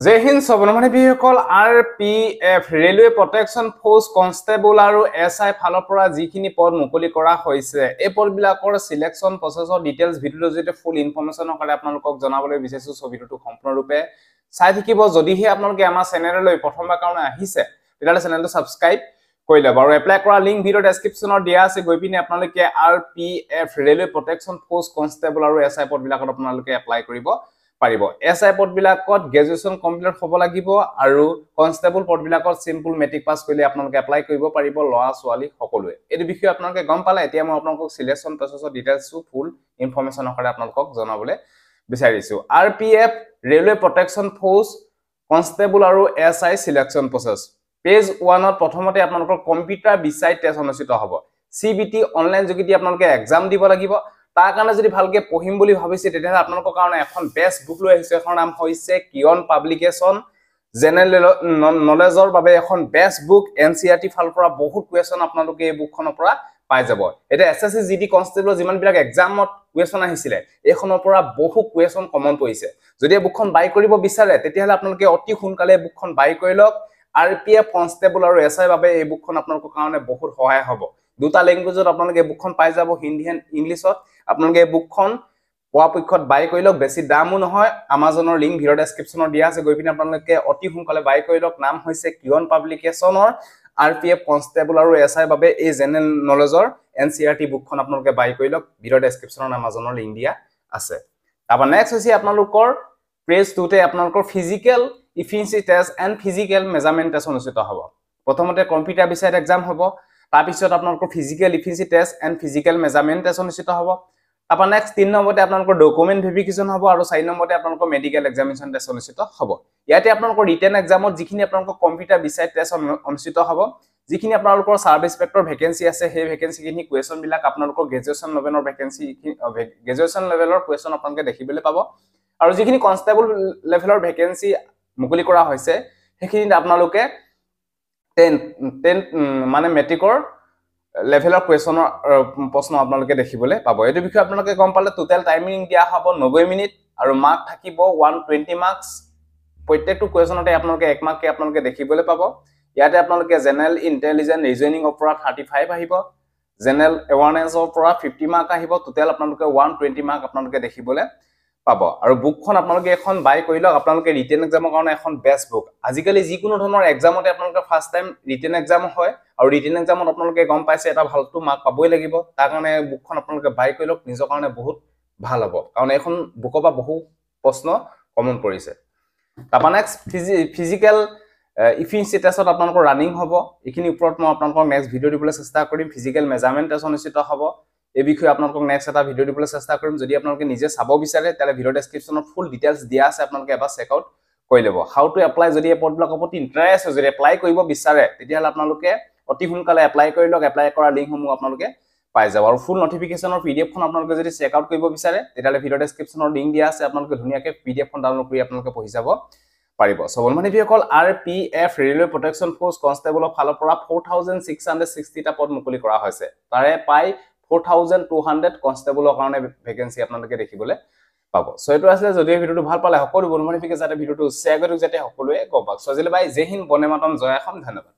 জয় হিন্দ সবনমানি বিসকল RPF railway protection force constable আৰু এছআই ফালৰ পৰা যিখিনি পদ মুকলি কৰা হৈছে এই পদবিলাকৰ সিলেকশ্যন প্ৰচেছৰ ডিটেইলছ ভিডিঅ'ৰ জৰিয়তে ফুল ইনফৰমেশ্যনৰ কাৰণে আপোনালোকক জনাবলৈ বিচাৰিছো। সো ভিডিঅ'টো সম্পূৰ্ণৰূপে চাই থাকিব। যদিহে আপোনালোকে আমাৰ চেনেললৈ প্ৰথমবাৰ কাৰণে আহিছে তেতিয়াহ'লে চেনেলটো সাবস্ক্ৰাইব কৰি ল'ব আৰু এপ্লাই কৰা লিংক ভিডিঅ' ডেসক্ৰিপশ্যনত দিয়া আছে, গৈ পিনে আপোনালোকে RPF railway protection force constable আৰু এছআই পদবিলাকত আপোনালোকে এপ্লাই কৰিব পাৰিব। এছআই পদবিলাকত গ্ৰেজুৱেশ্যন কমপ্লিট হ'ব লাগিব আৰু কনষ্টেবল পদবিলাকত সিম্পল মেট্ৰিক পাছ কৰিলে আপোনালোকে এপ্লাই কৰিব পাৰিব, ল'ৰা ছোৱালী সকলোৱে। এই বিষয়ে আপোনালোকে গম পালে। এতিয়া মই আপোনালোকক সিলেকশ্যন প্ৰচেছৰ ডিটেইলছটো ফুল ইনফৰমেশ্যনৰ কাৰণে আপোনালোকক জনাবলৈ বিচাৰিছো। RPF railway protection force constable আৰু এছআই সিলেকশ্যন প্ৰচেছ। পেজ 1ত প্ৰথমতে আপোনালোকৰ কম্পিউটাৰ বিচাই টেষ্ট অনুষ্ঠিত হ'ব। CBT অনলাইন যোগেদি আপোনালোকে এক্সাম দিব লাগিব। তাৰ কাৰণে যদি ভালকে পঢ়িম বুলি ভাবিছে তেতিয়াহ'লে আপোনালোকৰ কাৰণে এখন বেষ্ট বুক লৈ আহিছে। এখন নাম হৈছে কিয়ন পাব্লিকেশ্যন জেনেৰেল নলেজৰ বাবে এখন বেষ্ট বুক। NCERT ফালৰ পৰা বহুত কুৱেশ্যন আপোনালোকে এই বুকখনৰ পৰা পাই যাব। এটা SSC GD কনষ্টেবল যিমানবিলাক এক্সামত কুৱেশ্যন আহিছিলে এইখনৰ পৰা বহু কুৱেশ্যন কমন পৰিছে। যদি এই বুকখন বাই কৰিব বিচাৰে তেতিয়াহ'লে আপোনালোকে অতি সোনকালে বুকখন বাই কৰি লওক। আৰপিএফ কনষ্টেবল আৰু এছআই বাবে এই বুকখন আপোনালোকৰ কাৰণে বহুত সহায় হ'ব। দুটা লেংগুৱেজত আপোনালোকে এই বুকখন পাই যাব, হিন্দী এণ্ড ইংলিছত। আপোনালোকে এই বুকখন পৰাপক্ষত বাই কৰি লওক, বেছি দামো নহয়। আমাজনৰ লিংক ভিডিঅ' ডেসক্ৰিপশ্যনত দিয়া আছে, গৈ পিনে আপোনালোকে অতি সোনকালে বাই কৰি লওক। নাম হৈছে কিয়ন পাব্লিকেশ্যনৰ আৰপিএফ কনষ্টেবল আৰু এছআই বাবে এই জেনেৰেল নলেজৰ NCERT বুকখন আপোনালোকে বাই কৰি লওক। ভিডিঅ' ডেসক্ৰিপশ্যনত আমাজনৰ লিংক দিয়া আছে। তাৰপৰা নেক্সট হৈছে আপোনালোকৰ পেজ 2তে আপোনালোকৰ physical efficiency test and physical measurement test অনুষ্ঠিত হ'ব। প্ৰথমতে কম্পিউটাৰ বিচাইড এক্সাম হ'ব, তাৰপিছত আপোনালোকৰ physical efficiency test and physical measurement test অনুষ্ঠিত হ'ব। তাৰপৰা নেক্সট 3 নম্বৰতে আপোনালোকৰ ডকুমেণ্ট ভেৰিফিকেশ্যন হ'ব আৰু 4 নম্বৰতে আপোনালোকৰ মেডিকেল এক্সামিনেশ্যন টেষ্ট অনুষ্ঠিত হ'ব। ইয়াতে আপোনালোকৰ ৰিটেন এক্সামত যিখিনি আপোনালোকৰ কম্পিউটাৰ বিচাইড টেষ্ট অনুষ্ঠিত হ'ব, যিখিনি আপোনালোকৰ সাব ইন্সপেক্টৰ ভেকেন্সি আছে সেই ভেকেন্সিখিনি কুৱেশ্যনবিলাক আপোনালোকৰ গ্ৰেজুৱেশ্যন লেভেলৰ ভেকেন্সি গ্ৰেজুৱেশ্যন লেভেলৰ কুৱেশ্যন আপোনালোকে দেখিবলৈ পাব। আৰু যিখিনি কনষ্টেবল লেভেলৰ ভেকেন্সি মুকলি কৰা হৈছে সেইখিনিত আপোনালোকে 10 মানে মেট্ৰিকৰ লেভেলৰ কুৱেশ্যনৰ প্ৰশ্ন আপোনালোকে দেখিবলৈ পাব। এইটো বিষয়ে আপোনালোকে গম পালে। টোটেল টাইমিং দিয়া হ'ব 90 মিনিট আৰু মাৰ্ক থাকিব 120 মাৰ্কছ। প্ৰত্যেকটো কুৱেশ্যনতে আপোনালোকে 1 মাৰ্ককে আপোনালোকে দেখিবলৈ পাব। ইয়াতে আপোনালোকে জেনেৰেল ইণ্টেলিজেন্স ৰিজনিঙৰ পৰা 35 আহিব, জেনেৰেল এৱাৰনেছৰ পৰা 50 মাৰ্ক আহিব। টোটেল আপোনালোকে 120 মাৰ্ক আপোনালোকে দেখিবলৈ পাব। আৰু বুকখন আপোনালোকে এখন বাই কৰি লওক। আপোনালোকে ৰিটেন এক্সামৰ কাৰণে এখন বেষ্ট বুক। আজিকালি যিকোনো ধৰণৰ এক্সামতে আপোনালোকে ফাৰ্ষ্ট টাইম ৰিটেন এক্সাম হয় আৰু ৰিটেন এক্সামত আপোনালোকে গম পাইছে এটা ভালটো মাৰ্ক পাবই লাগিব। তাৰ কাৰণে বুকখন আপোনালোকে বাই কৰি লওক, নিজৰ কাৰণে বহুত ভাল হ'ব, কাৰণ এখন বুকৰ পৰা বহু প্ৰশ্ন কমন পৰিছে। তাৰপৰা নেক্সট ফিজিকেল ইফিচিয়েন্সি টেষ্টত আপোনালোকৰ ৰানিং হ'ব। এইখিনি ওপৰত মই আপোনালোকক নেক্সট ভিডিঅ' দিবলৈ চেষ্টা কৰিম। ফিজিকেল মেজাৰমেণ্ট টেষ্ট অনুষ্ঠিত হ'ব। এই বিষয়ে আপোনালোকক নেক্সট এটা ভিডিঅ' দিবলৈ চেষ্টা কৰিম। যদি আপোনালোকে নিজে চাব বিচাৰে তেতিয়াহ'লে ভিডিঅ' ডেসক্ৰিপশ্যনত ফুল ডিটেইলছ দিয়া আছে, আপোনালোকে এবাৰ চেক আউট কৰি ল'ব। হাউ টু এপ্লাই, যদি এই পদবিলাকৰ প্ৰতি ইণ্টাৰেষ্ট হয়, যদি এপ্লাই কৰিব বিচাৰে তেতিয়াহ'লে আপোনালোকে অতি সোনকালে এপ্লাই কৰি লওক। এপ্লাই কৰা লিংকসমূহ আপোনালোকে পাই যাব। আৰু ফুল নটিফিকেশ্যনৰ PDF-খন আপোনালোকে যদি চেক আউট কৰিব বিচাৰে তেতিয়াহ'লে ভিডিঅ' ডেসক্ৰিপশ্যনৰ লিংক দিয়া আছে, আপোনালোকে ধুনীয়াকৈ PDF-খন ডাউনলোড কৰি আপোনালোকে পঢ়ি যাব পাৰিব। সবলমানি বিসকল আৰপিএফ ৰেলৱে প্ৰটেকশ্যন ফ'ৰ্চ কনষ্টেবলৰ ফালৰ পৰা 4660টা পদ মুকলি কৰা হৈছে। তাৰে প্ৰায় 4200 কনষ্টেবলৰ কাৰণে ভেকেন্সি আপোনালোকে দেখিবলৈ পাব। সো এইটো আছিলে। যদি ভিডিঅ'টো ভাল পালে সকলো বন্ধু বান্ধৱীকে যাতে ভিডিঅ'টো শ্বেয়াৰ কৰি যাতে সকলোৱে গম পাওক। সজিলে বাই, জয় হিন্দ, বন্দে মাতৰম, জয় অসম, ধন্যবাদ।